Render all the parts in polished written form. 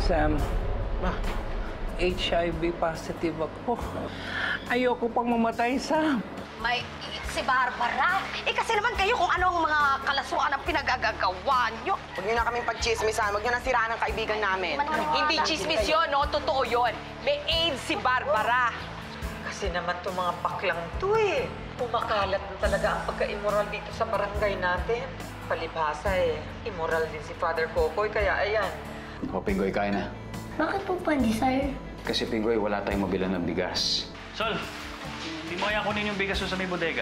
Sam, HIV positive ako. Ayoko pang mamatay, Sam. May si Barbara. Kasi naman kayo kung anong mga kalasuan ang pinagagagawa nyo. Huwag niyo na kaming pag-chismisan. Huwag niyo na siraan ang kaibigan namin. Hindi chismis yun, no? Totoo yun. May AIDS si Barbara. Kasi naman itong mga baklang to eh. Pumakalat na talaga ang pagka-immoral dito sa barangay natin. Palibhasa eh. Immoral din si Father Kokoy, kaya ayan. O, Pinggoy, kain na. Bakit po pandi, sir? Kasi, Pinggoy, wala tayong mabilan ng bigas. Sol, hindi mo kaya kunin yung bigas sa may bodega.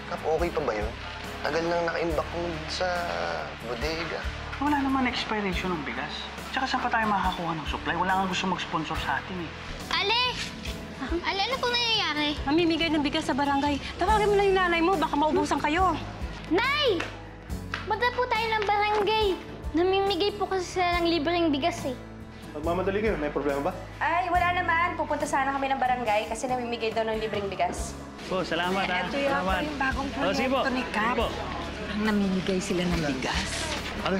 Kap, okay pa ba yun? Tagal nang naka-imbak mo sa bodega. Wala naman expiration ng bigas. Tsaka saan pa tayo makakakuha ng supply? Wala nga gusto mag-sponsor sa atin eh. Ale! Ale, ano po nangyayari? Mamimigay ng bigas sa barangay. Tawagin mo na yung nanay mo, baka maubusan kayo. Nay! Punta po tayo ng barangay. Namimigay po kasi sila ng libreng bigas eh. Magmamadali kayo, may problema ba? Ay, wala naman. Pupunta sana kami ng barangay kasi namimigay daw ng libreng bigas. Po, salamat ha. Ito yata yung bagong proyekto ni Cap. Parang namimigay sila ng bigas. Ano?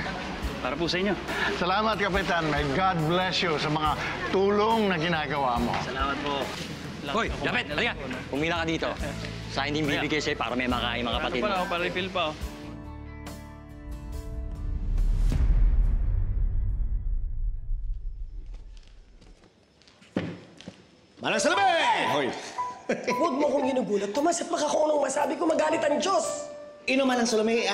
Para po sa inyo. Salamat, Kapitan. May God bless you sa mga tulong na ginagawa mo. Salamat po. Hoy, Japet, halika. Pumila ka dito. Sa hindi bibigay sa'yo para may makain mga kapatid mo. Ano pa, refill pa oh. Manang Salome! Hoy! Huwag mo kong ginugulat, Tomas, at baka kung anong masabi ko, magalit ang Diyos. Manang Salome,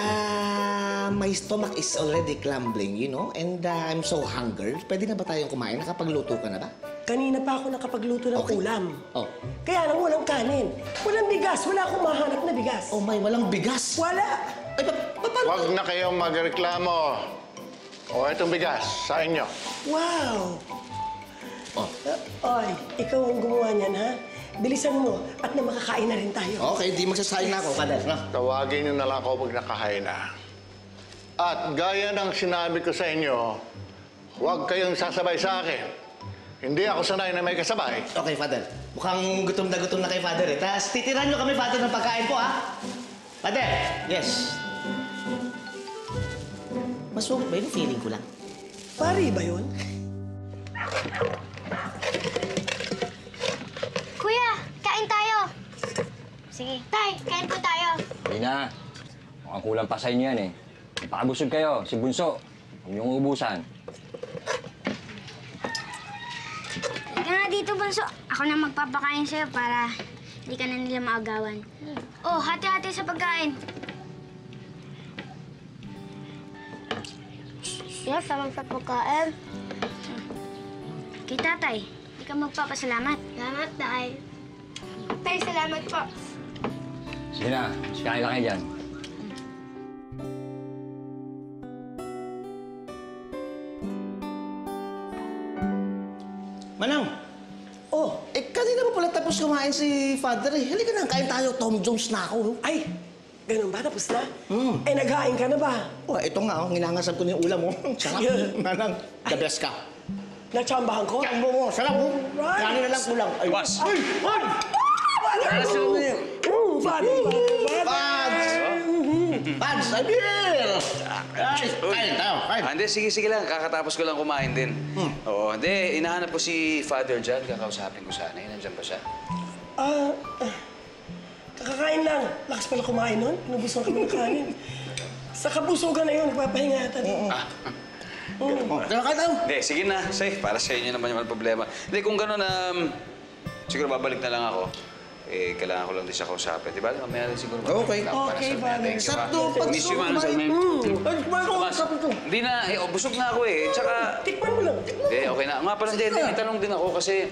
my stomach is already crumbling, you know, and I'm so hungry. Pwede na ba tayong kumain? Nakapagluto ka na ba? Kanina pa ako nakapagluto ng ulam. Oh. Kaya lang walang kanin. Walang bigas. Wala akong mahanap na bigas. Oh, may walang bigas? Wala. Ay, paano? Huwag na kayong magreklamo. O, itong bigas sa inyo. Wow! Oh. Oy, ikaw ang gumawa niyan, ha? Bilisan mo at na makakain na rin tayo. Okay, di magsasayang na ako, Father. No? Tawagin niyo na lang ako pag nakahain na. At gaya ng sinabi ko sa inyo, huwag kayong sasabay sa akin. Hindi ako sanay na may kasabay. Okay, Father. Mukhang gutom na kay Father eh. Tapos titiran niyo kami, Father, ng pagkain po, ha? Father! Yes. Masungit ba yun? Feeling ko lang. Pari ba yun? Kuya, kain tayo. Sige. Tay, kain po tayo. Hindi na. Mukhang kulang pa sa inyo yan eh. Ipakabusog kayo, si Bunso. Huwag niyong ubusan. Ika nga dito, Bunso. Ako na magpapakain sa'yo para hindi ka na nila maagawan. Oh, hati-hati sa pagkain. Yes, tamang sa pagkain. Kay tatay, hindi ka magpapasalamat. Salamat, tay. Tay, salamat po. Sige na, kain lang kayo dyan. Manang! Oh, kanina pa pala tapos kumain si Father eh. Halika na, kain tayo. Tom Jones na ako. Ay, ganun ba? Tapos na? Eh, naghain ka na ba? Oh, ito nga, oh. Nginangasap ko na yung ulam mo. Sarap. Manang, the best ka. Natsambahan ko? Chambo mo, sarap mo. Right. Kanin na lang kulang. Ay, Boss! Ay! Ay! Pads! Ay, beer! Ay, kain tayo, kain. Hindi, sige lang. Kakatapos ko lang kumain din. Oo, hindi. Inahanap ko si Father John. Kakausapin ko sana. Nandiyan ba siya? Kakakain lang. Lakas pala kumain nun. Inubusan kami ng kanin. Sa kabusugan na yun, nagpapahinga yata din. Kaya kain tayo. Hindi, sige na. Safe. Para sa inyo naman yung problema. Hindi, kung gano'n, siguro babalik na lang ako. Eh, kailangan ko lang din siya kausapin. Di ba? Mamaya rin siguro. Okay. Okay, Father. Sakto, pag Miss you, Manang Salme. Hindi na. Busog na ako eh. Tsaka... Tikman mo lang. Hindi, okay na. Nga pala, hindi. May tanong din ako kasi...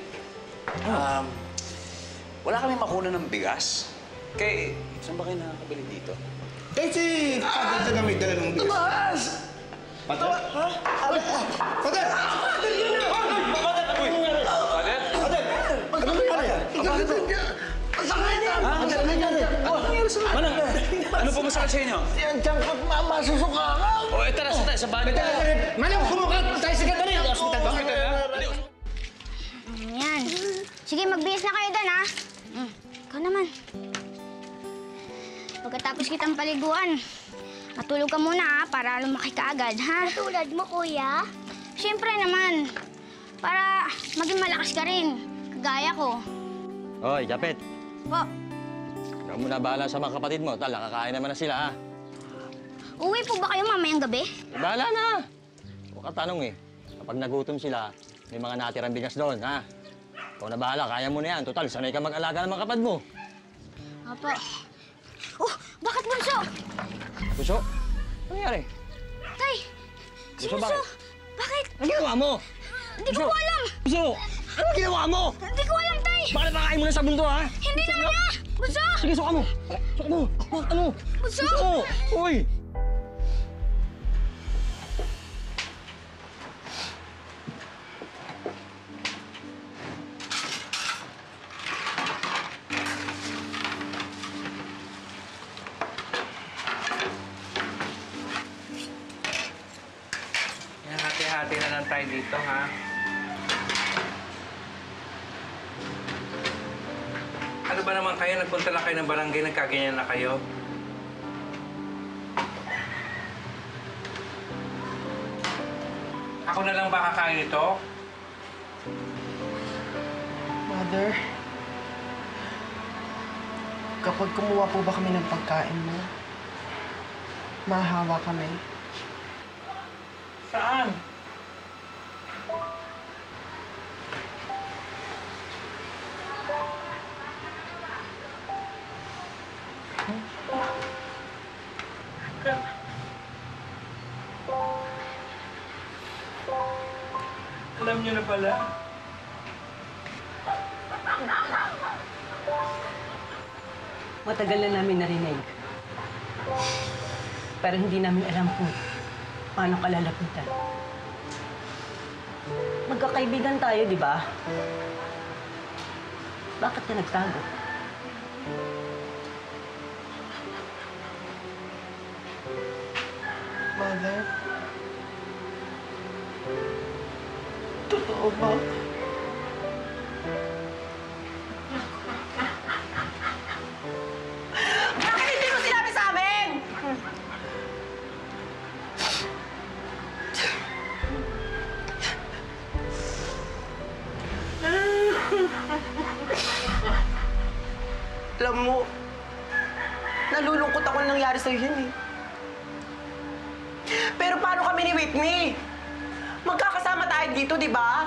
wala kami makuna ng bigas. Kaya, saan ba kayo nakakabili dito? Si Father na may dala ng bigas. Tumaas! Father? Ha? Father! Father, yun na! Father? Ano nangyari? Masakit yan! Manang, ano po masakit sa inyo? Yan, tiyan ko't masusuka ka! O, tara, sa bahay. Manang, kumukat tayo sa ganda rin. Hospital ba? Yan. Sige, magbihis na kayo doon, ha? Ikaw naman. Pagkatapos kitang paliguan, matulog ka muna, ha? Para lumaki ka agad, ha? Tulad mo, kuya? Siyempre naman. Para maging malakas ka rin, kagaya ko. Hoy, Japet. Po, Ikaw muna bahala sa mga kapatid mo. Tala, kakain naman na sila, ha? uwi po ba kayo mamayang gabi? Bahala na! Huwag ka tanong, eh. Kapag nagutom sila, may mga natirang bigas doon, ha? Ikaw na bahala, kaya mo na yan. Total, sanay ka mag-alaga ng mga kapatid mo. Opo. Oh, bakit bunso? Bunso? Ano nangyari? Tay, si Bunso, bunso. bakit? Bakit? Ano ginawa mo? Hindi ko alam. Bunso! Ano ginawa mo? Hindi ko alam, Tay. Bakit napakain mo na sa mundo, ha? Hindi naman na. Bunso! Sige, suka mo! Suka mo! Ano? Bunso! Bunso! Uy! Hati-hati na lang tayo dito, ha? Ano ba naman kayo? Nagpunta lang kayo ng barangay, nagkaganyan na kayo? Ako na lang ba kakain ito? Mother, kapag kumuha po ba kami ng pagkain mo, mahahawa kami. Saan? Alam niyo na pala. Matagal na namin narinig. Pero hindi namin alam kung paano kalalapitan. Magkakaibigan tayo, di ba? Bakit ka nagtago? Mother, totoo ba? Bakit hindi mo sinabi sa amin? Alam mo, nalulungkot ako nang nangyari sa'yo yun eh. Pero paano kami ni Whitney? Magkakasama tayo dito, di ba?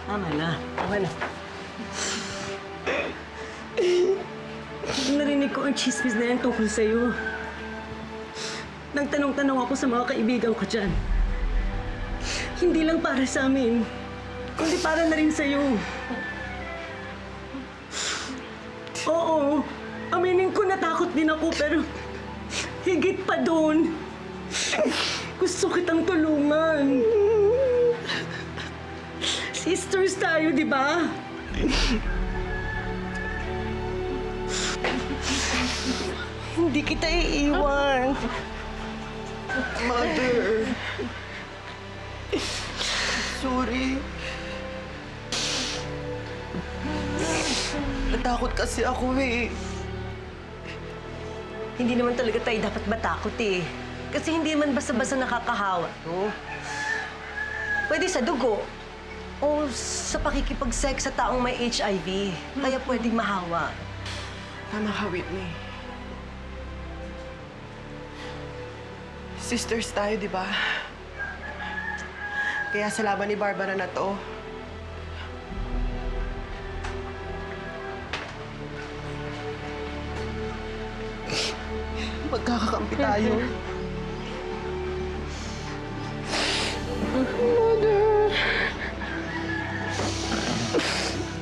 Tama na. Tama na. Narinig ko ang chismis na yan tungkol sa'yo. Nagtanong-tanong ako sa mga kaibigan ko dyan. Hindi lang para sa amin, kundi para na rin sa'yo. Oo, aminin ko natakot din ako, pero higit pa doon, gusto kitang tulungan. Sisters tayo, di ba? Hindi kita iiwan. Mother. Sorry. Natakot kasi ako eh. Hindi naman talaga tayo dapat matakot eh. Kasi hindi naman basta-basta nakakahawa to. Pwede sa dugo o sa pakikipag-sex sa taong may HIV. Kaya pwedeng mahawa. Tama ka, Whitney. Sisters tayo, di ba? Kaya sa laban ni Barbara na to, magkakakampi tayo. Mother!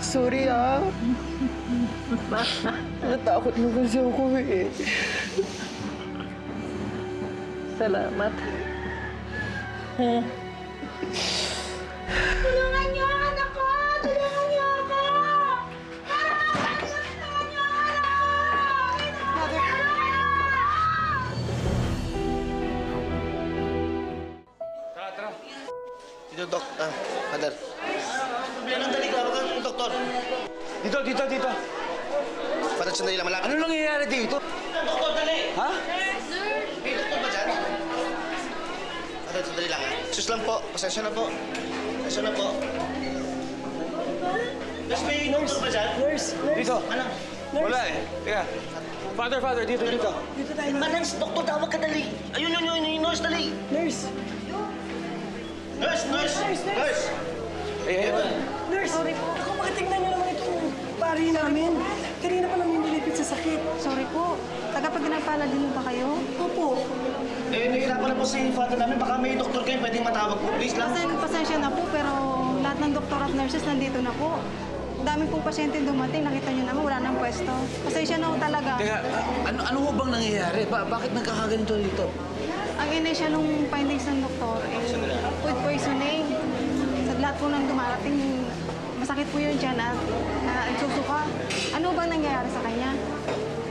Sorry, ah. Natakot mo kasi ako eh. Salamat. Tulungan niyo ang anak ko! Tulungan niyo ako! Tara, tara. Dito, Dok. Father. Anong dali ka? Huwag doktor. Dito, dito, dito. Father, sandali lang. Malapit. Ano nangyayari dito? Doktor, dali! Ha? May doktor ba dyan? sandali lang. Sus lang po. Pasensya na po. Pasensya na po. Nurse, may doktor ba dyan? Nurse. Dito. Anak. Wala eh. Teka. Father, dito. Dito tayo. Manang, doktor, tawag ka dali. Ayun, yung nurse, dali. Nurse. Nurse! Nurse, sorry po. Ako, makatingnan niyo naman itong pari namin. Kanina pa namin nilipit sa sakit. Sorry po. Tagapag-pinagpala din ba kayo? Opo. Nahihirapan na po si father namin. Baka may doktor kayo, pwedeng matawag po. Please lang. Pasensya na po, pero lahat ng doktor at nurses nandito na po. Dami pong pasyente dumating. Nakita niyo naman, wala nang pwesto. Pasensya na po talaga. Teka, ano ho bang nangyayari? Bakit nagkakaganito dito? Ang initial nung findings ng doktor is food poisoning. Sa lahat po ng dumarating, masakit po yung tiyan at nagsusuka. Ano bang nangyayari sa kanya?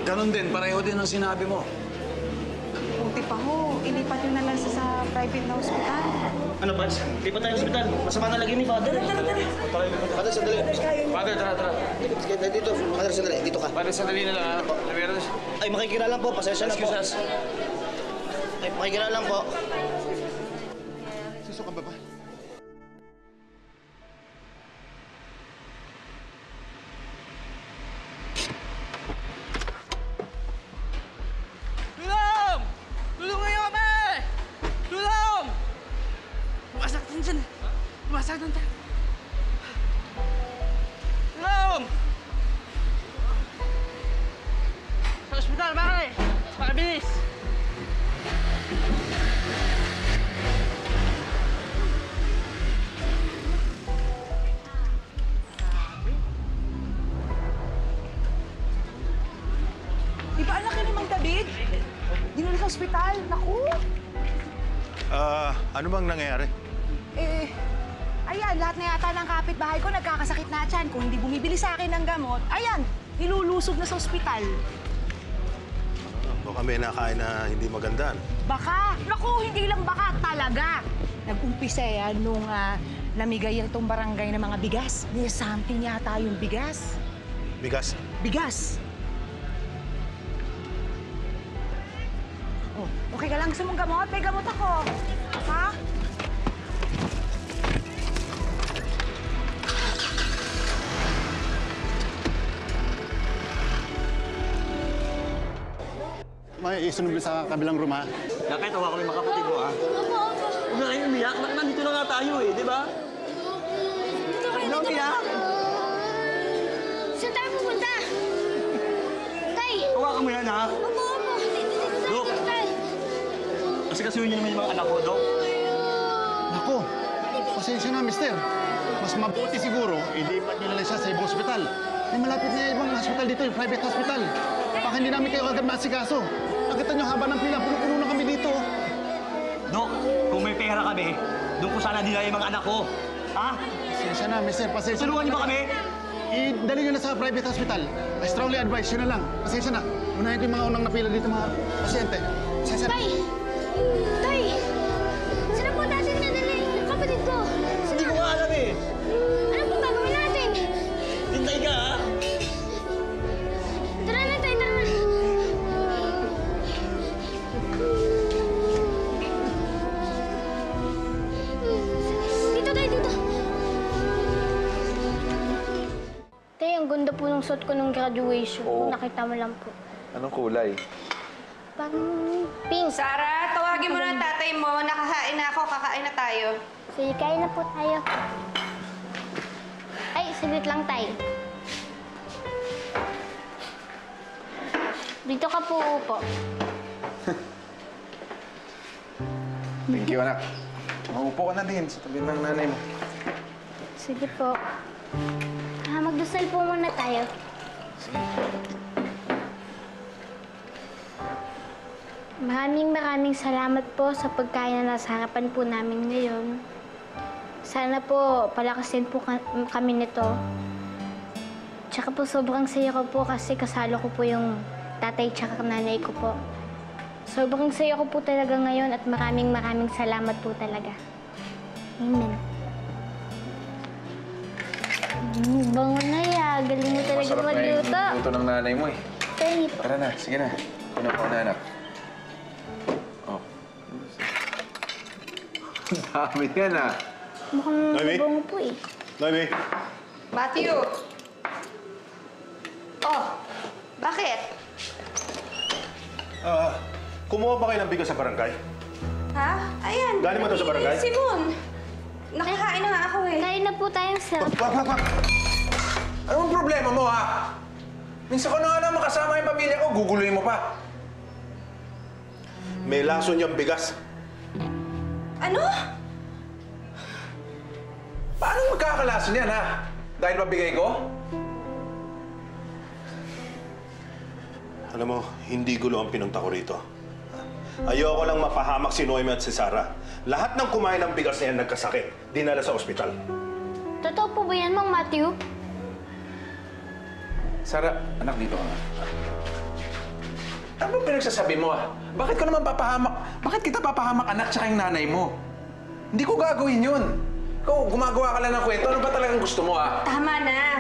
Ganon din, pareho din ang sinabi mo. Buti pa ho, ilipat nyo na lang sa private na hospital. Ano, Pads? Lipat tayo sa hospital. Masama na lagi ni father. Tara. Father, sandali. Father, tara. Dito, father, sandali. Dito ka. Father, sandali na lang. Ay, makikira lang po. Pasensya na po. Excuse us. Ay, makikira lang po. Susukan ba ba? Tulong! Tulungan niyo kami! Tulong! Bumasak din dyan. Bumasak din dyan. Tulong! Sa ospital, bakit? Pakabilis! Di ba anak ni Mang David? Dinala sa ospital. Naku! Ano bang nangyayari? Ayan, lahat na yata ng kapitbahay ko nagkakasakit na tiyan. Kung hindi bumibili sa akin ng gamot, ayan, nilulusog na sa ospital. Baka may nakain na hindi maganda. Baka! Naku, hindi lang baka, talaga! Nag-umpisa yan nung namigay itong barangay ng mga bigas. May something yata yung bigas. Bigas? Bigas! Oh, okay ka lang? Gusto mong gamot? May gamot ako. Ha? May isunod sa kabilang room, ha? Lakay, tawa kami mga kapatid mo, ha? Huwag na kayo umiyak. Nandito na nga tayo, eh, di ba? Huwag na umiyak. Saan tayo pupunta? Tay! Hawakan mo yan, ha? Opo. Dok! Kasi kasuhin niyo naman yung mga anak ko, Dok. Naku, pasensya na, mister. Mas mabuti siguro, ilipat nyo na lang siya sa ibang ospital. May malapit na ibang hospital dito, yung private hospital. Baka hindi namin kayo agad maasikaso. Nakita nyo, haba ng pila, puno-puno na kami dito. Dok, kung may pera kami, doon ko sana dinala yung mga anak ko. Ha? Pasensya na, mister. Pasensya. Tulungan niyo ba kami? Idali nyo na sa private hospital. I strongly advise, yun na lang. Pasensya na. Unahin ko yung mga unang napila dito, mga pasyente. Pasensya na. Tay! Tay! Saan po natin nadali yung kapatid ko? Hindi ko nga alam, eh. Ano po gagawin natin? Hintay ka, ha? Tara na, Tay, tara na. Dito, Tay, dito. Tay, ang ganda po ng suot ko nung graduation. Oo. Nakita mo lang po. Anong kulay? Parang pink. Sarah, tawagin mo na ang tatay mo. Nakakain na ako, kakain na tayo. Sige, kain na po tayo. Ay, saglit lang, Tay. Dito ka po upo. Thank you, anak. Maupo ka na din sa tabi ng nanay mo. Sige po. Magdasal po muna tayo. Maraming salamat po sa pagkain na nasa harapan po namin ngayon. Sana po palakasin po kami nito. Tsaka po sobrang saya ko po kasi kasalo ko po yung tatay tsaka nanay ko po. Sobrang saya ko po talaga ngayon at maraming salamat po talaga. Amen. Bango na ya. Galing mo talaga magluto. Masarap na yung luto ng nanay mo, eh. Thank you. Tara na, sige na. Kunin po na, anak. Oh. Dami yan ah. Mukhang Noemi? mabango po eh. Noemi? Matthew! Oh, bakit? Kumuha ba kayo ng bigas sa barangay? Ha? Ayan. Galing mo to sa barangay? Simon! Nakakain na nga ako eh. Kain na po tayong sir. Anong problema mo, ha? Minsan ko na nga lang makasama yung pamilya ko, guguluhin mo pa. May lason yung bigas. Ano? Paano magkakalason yan, ha? Dahil mabigay ko? Alam mo, hindi gulo ang pinunta ko rito. Ayoko lang mapahamak si Noemi at si Sarah. Lahat ng kumain ng bigas na yan nagkasakit. Dinala sa ospital. Totoo po ba yan, Mang Matthew? Sarah, anak, dito ka nga. Ano ba pinagsasabi mo, ha? Bakit ko naman papahamak? Bakit kita papahamak, anak, tsaka yung nanay mo? Hindi ko gagawin yun. Ikaw, gumagawa ka lang ng kwento. Ano ba talagang gusto mo, ha? Tama na.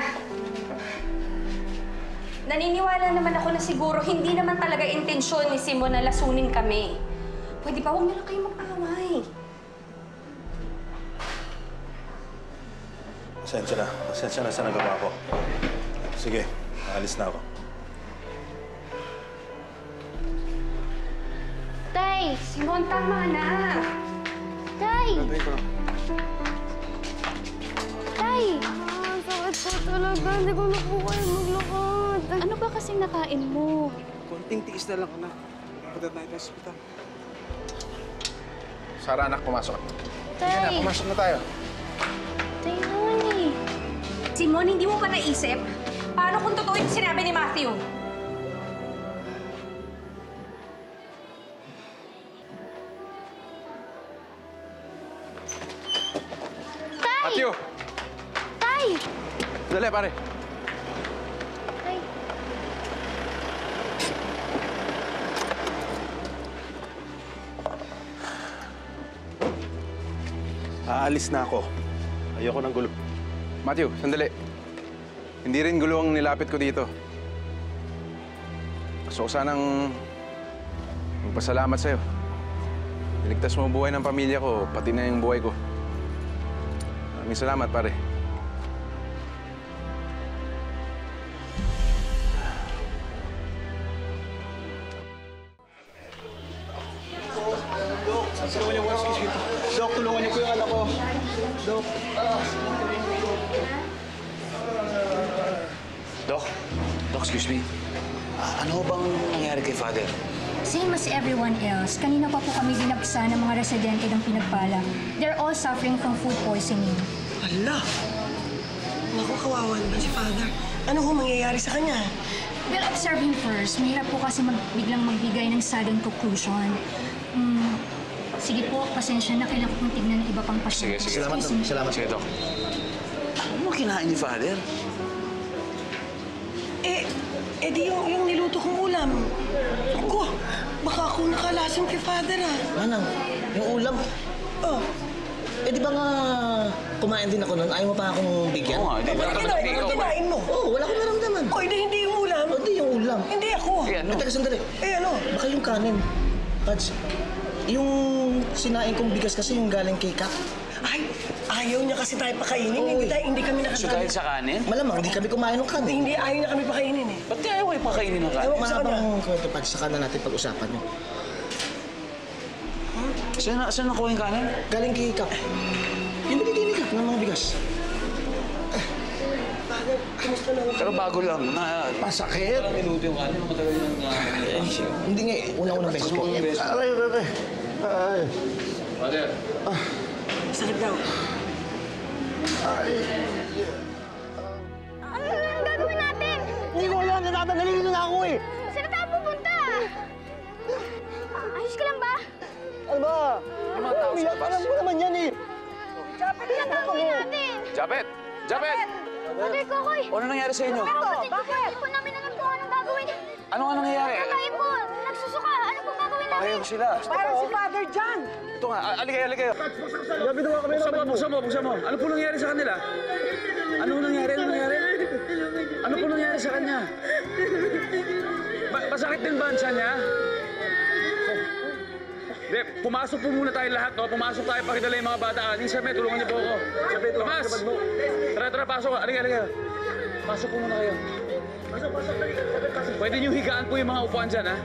Naniniwala naman ako na siguro hindi naman talaga intensyon ni Simon na lasunin kami. Pwede ba huwag na lang kayo mag-away? Pasensya na sa nagawa ko. Sige, aalis na ako. Tay! Simon, tama na. Tay! Tay! Sakit po talaga. Hindi ko na po kaya maglakad. Ano ba kasing nakain mo? Konting tiis na lang, anak. Punta tayo sa ospital. Sarah, anak, pumasok. Tay! Sige na, pumasok na tayo. Tay naman eh. Simon, hindi mo pa naisip? Paano kung totoo yung sinabi ni Matthew? Tay! Matthew! Tay! Dali, pare. Tay! Aalis na ako. Ayoko ng gulo. Matthew, sandali. Hindi rin gulo ang nilapit ko dito. Gusto ko sanang magpasalamat sa'yo. Niligtas mo ang buhay ng pamilya ko, pati na yung buhay ko. Maraming salamat, pare. Tulungan niyo po, excuse me. Dok, tulungan niyo po yung anak ko. Dok. Doc, excuse me. Ano bang nangyari kay Father? Same as everyone else, kanina pa po kami dinapsa ng mga residente ng Pinagpala. They're all suffering from food poisoning. Hala! Naku, kawawa naman si Father. Ano ho mangyayari sa kanya? We'll observe him first. Mahirap po kasi biglang magbigay ng sudden conclusion. Sige po, pasensya na. Kailangan ko pong tignan ng iba pang pasyente. Sige. Salamat. Sige, Doc. Ano kinain ni Father? Eh di yung niluto kong ulam. Ako, baka ako nakalason kay Father, ah. Manang, yung ulam. Oh. Eh di ba nga kumain din ako nun? Ayaw mo pa akong bigyan? Oo nga, di ba? Kinain mo? Oo, wala akong naramdaman. Oh, hindi yung ulam. Hindi yung ulam. Hindi ako. Eh, teka, sandali. Ano? Baka yung kanin. Pads, yung sinain kong bigas kasi yung galing kay Kap. Ay, ayaw niya kasi tayo pakainin. Hindi kami nakakain. So dahil sa kanin? Malamang, hindi kami kumain ng kanin. Hindi, ayaw niya kami pakainin eh. Ba't kaya kayo pakainin ng kanin? Ewan ko sa kanya. Mahabang kwento, Pads, saka na natin pag-usapan yun. Saan nakuha yung kanin? Galing kay Kap. Yung binigay ni Kap ng mga bigas. Father, kumusta na? Pero bago lang. Pasakit. Minuto yung kanin. Matagal yung Hindi nga eh. Unang-unang beses po. Aray. Father. Sakit daw. Ano ang gagawin natin? Hindi ko alam. Nalilito na ako eh. Saan tayo pupunta? Ayos ka lang ba? Ano ba? Alam mo naman yan eh. Japet, ano gagawin natin? Japet! Japet! Father Kokoy! Ano nangyari sa inyo? Bakit? Hindi po namin alam kung anong gagawin. Ano nga nangyayari? Kakain po! Nagsusuka! Ano pong gagawin natin? Pakayong sila. Parang si Father John. Ito nga, aligay. Gabi naman kami naman. Buksan mo. Ano po nangyari sa kanila? Ano nangyari? Ano po nangyari sa kanya? Masakit din ba ang tiyan niya? Hindi, pumasok po muna tayo lahat, no? Pumasok tayo, pakidala yung mga bata. Aning Sir Met, tulungan niyo po ako. Tomas! Tara, pasok. Halika. Pasok po muna kayo. Pasok. Pwede niyo higaan po yung mga upuan dyan, ha?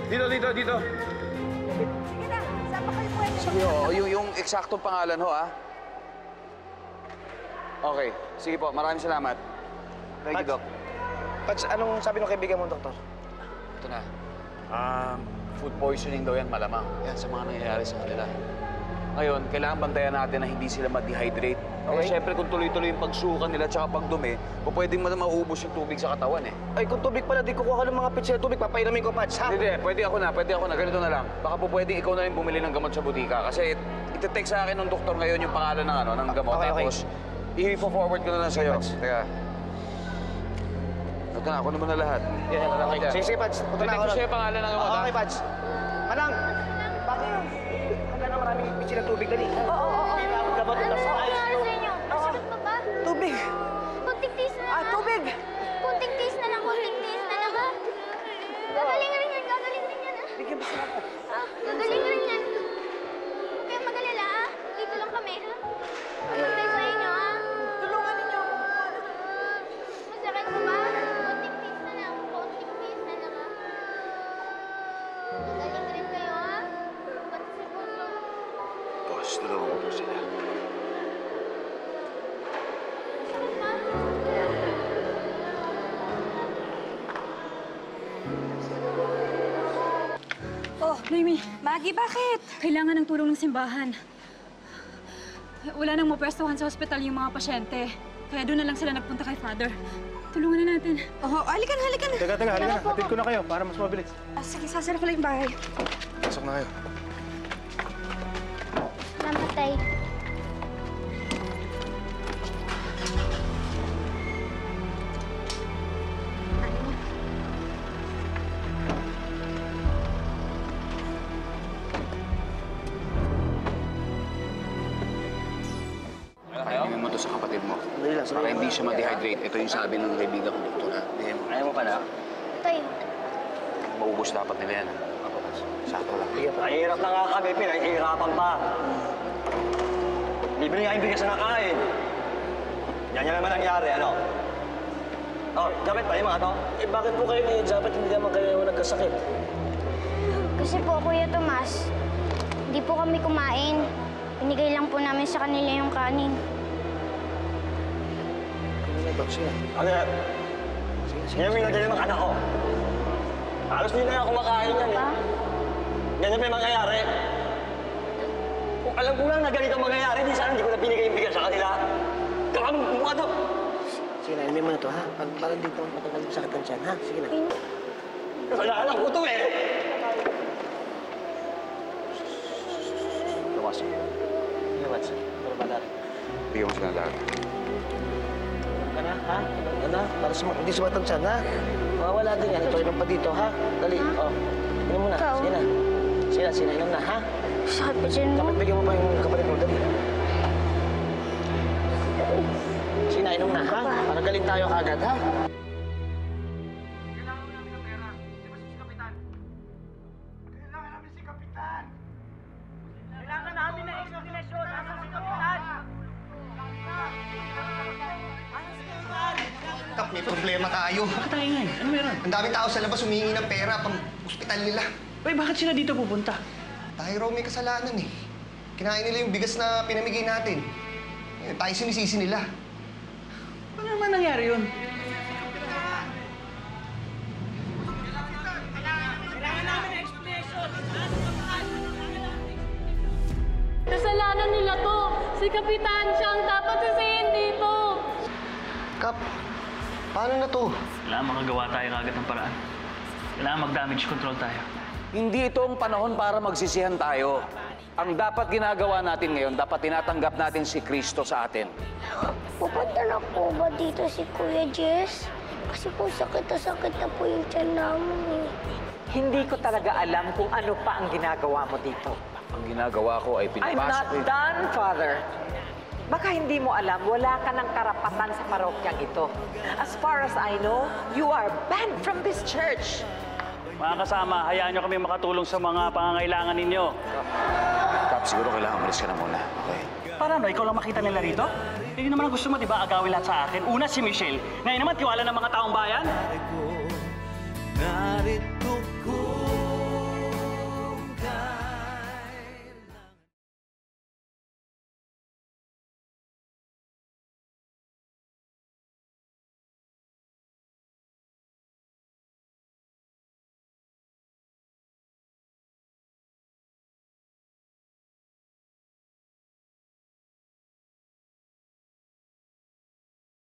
Dito. Sige na, saan pa kayo pwede? Sige, yung eksaktong pangalan ho, ah. Okay, sige po, maraming salamat. Thank you, Doc. Pats, anong sabi ng kaibigan mo, Doktor? Ito na. Food poisoning daw yan, malamang. Yan sa mga nangyayari sa kanila. Ngayon, kailangan bantayan natin na hindi sila ma-dehydrate. Okay. Siyempre, kung tuloy-tuloy yung pagsuka nila at pagdumi, pwedeng maubos yung tubig sa katawan, eh. Ay, kung tubig pala, di kukuha ka ng mga pitsa na tubig, papairamin ko, Pats, ha? Hindi, pwede ako na. Ganito na lang. Baka po pwedeng ikaw na rin bumili ng gamot sa butika. Kasi iti-text sa akin ng doktor ngayon yung pangalan ng gamot. Okay. Tapos, i-forward ko na lang sa'yo. Teka. Ito na, ako naman na lahat. Okay. Sige, Pats. Punta na ako. Ito sa'yo pangalan ng gamot, ha? Okay, Pats. Manang! Bakit? Hanggang na maraming pitsa na tubig, dali. Oo. Gamot, Ano nangyari sa inyo? Masakit pa ba? Tubig! Kunting tiis na lang. Tubig! Kunting tiis na lang ha? Gagaling rin yan, Bigyan mo siya ako. Gagaling rin yan. Huwag kayong mag-alala, ha? Dito lang kami, ha? Pagtay sa inyo, ha? Tulungan ninyo ako. Masakit pa ba? Kunting tiis na lang, ha? Gagaling rin kayo, ha? Pati si Puso. Boss, tulungan mo po sila. Oh, Noemi. Maggie, bakit? Kailangan ng tulong ng simbahan. Wala nang mapwestuhan sa ospital yung mga pasyente. Kaya doon na lang sila nagpunta kay Father. Tulungan na natin. Oh, halika na. Teka, halika na. Hatid ko na kayo para mas mabilis. Sige, sasara ko lang yung bahay. Pasok na kayo. Namatay. Tingnan mo to sa kapatid mo. Para hindi siya ma-dehydrate. Ito yung sabi ng kaibigan ko, doktor, ha? Ayaw mo pala? Tay. Maubos dapat nila yan, ha? Sakto lang. Mahirap na nga kami, pinahihirapan pa. Libre nga yung bigas na nakain. Yan naman nangyari, ano? Oh, Japet pa yung mga to? Bakit po kayo ni Japet hindi naman kayo nagkasakit? Kasi po, Kuya Tomas, hindi po kami kumain. Binigay lang po namin sa kanila yung kanin. Ano yan? Ngayon may nadali ng anak ko. Halos hindi na nga kumakain yan, eh. Ganyan pa yung mangyayari. Kung alam ko lang na ganito ang mangyayari, di sana hindi ko na binigay yung bigas sa kanila. Kakamong mukha to. Sige na, inumin mo na to, ha? Para dito matagal yung sakit ng tiyan, ha? Sige na. Kasalanan ko to, eh. Lumas. Mats, para ba natin? Bigyan mo sila lahat. Ka na, ha? Para hindi sumatang tiyan, ha? Mawawala din yan. Ito, inom pa dito, ha? Dali, inom mo na. Sige na, inom na, ha? Sakit pa dyan mo. Dapat bigyan mo pa yung kapatid mo, dali. Sige na, inom na, ha? Para galing tayo kagad, ha? Kap, may problema tayo. Bakit tayo ngayon? Ano meron? Ang daming tao sa labas humingi ng pera pang ospital nila. Uy, bakit sila dito pupunta? Tayo raw may kasalanan eh. Kinain nila yung bigas na pinamigay natin. Eh, tayo sinisisi nila. Ano naman nangyari yun? Kasalanan nila to. Si Kapitan siya ang dapat sisihin dito. Kap, paano na to? Kailangan makagawa tayo kagad ng paraan. Kailangan mag-damage control tayo. Hindi ito ang panahon para magsisihan tayo. Ang dapat ginagawa natin ngayon, dapat tinatanggap natin si Kristo sa atin. Pupunta na po ba dito si Kuya Jess? Kasi po sakit na po yung tiyan namin eh. Hindi ko talaga alam kung ano pa ang ginagawa mo dito. Ang ginagawa ko ay I'm not pinapasok. done, Father. Baka hindi mo alam, wala ka ng karapatan sa parokyang ito. As far as I know, you are banned from this church. Mga kasama, hayaan nyo kami makatulong sa mga pangangailangan ninyo. Kap, siguro kailangan umalis ka na muna. Okay? Para ano, ikaw lang makita nila rito? Yun naman ang gusto mo, di ba, agawin lahat sa akin. Una si Michelle. Ngayon naman, tiwala ng mga taong bayan. Narito